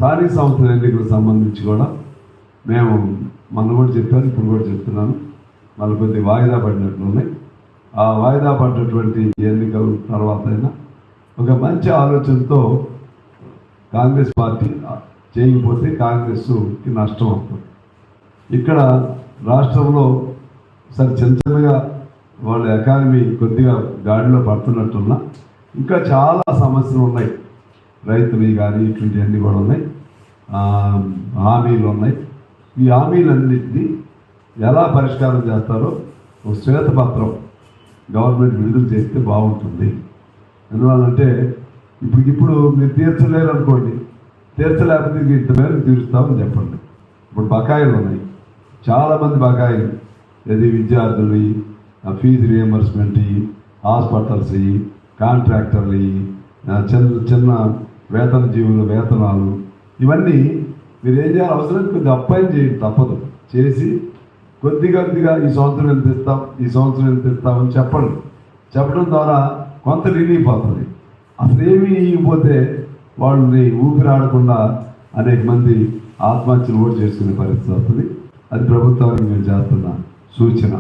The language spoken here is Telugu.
స్థానిక సంస్థల ఎన్నికలకు సంబంధించి కూడా మేము మొన్న కూడా చెప్పాను, ఇప్పుడు కూడా చెప్తున్నాను, మళ్ళీ కొద్దిగా వాయిదా పడినట్లు ఉన్నాయి. ఆ వాయిదా పడినటువంటి ఎన్నికల తర్వాత అయినా ఒక మంచి ఆలోచనతో కాంగ్రెస్ పార్టీ చేయకపోతే కాంగ్రెస్కి నష్టం అవుతుంది. ఇక్కడ రాష్ట్రంలో సరే చిన్నగా వాళ్ళ ఎకానమీ కొద్దిగా గాడిలో పడుతున్నట్టున్నా ఇంకా చాలా సమస్యలు ఉన్నాయి. రైతులు కానీ ఇటువంటివన్నీ కూడా ఉన్నాయి, హామీలు ఉన్నాయి. ఈ హామీలన్నింటినీ ఎలా పరిష్కారం చేస్తారో ఒక శ్వేతపత్రం గవర్నమెంట్ విడుదల చేస్తే బాగుంటుంది. ఎందువల్లంటే ఇప్పుడు మీరు తీర్చలేరు అనుకోండి, తీర్చలేకపోతే ఇంత మేరకు తీరుస్తామని చెప్పండి. ఇప్పుడు బకాయిలు ఉన్నాయి, చాలామంది బకాయిలు, ఇది విద్యార్థులు ఫీజు రియంబర్స్మెంట్ ఇవి, హాస్పిటల్స్ ఇవి, కాంట్రాక్టర్లు ఇవి, చిన్న వేతన జీవుల వేతనాలు, ఇవన్నీ మీరు ఏం చేయాలి, అవసరం కొద్దిగా అప్లై చేయండి, తప్పదు. చేసి కొద్దిగా ఈ సంవత్సరం ఎంత ఇస్తాం, ఈ సంవత్సరం ఎంత ఇస్తామని చెప్పండి. చెప్పడం ద్వారా కొంత రిలీఫ్ అవుతుంది. అసలు ఏమీ ఇవ్వకపోతే వాళ్ళని ఊపిరాడకుండా అనేక మంది ఆత్మహత్యలు కూడా చేసుకునే పరిస్థితి వస్తుంది. అది ప్రభుత్వానికి మేము చేస్తున్న సూచన.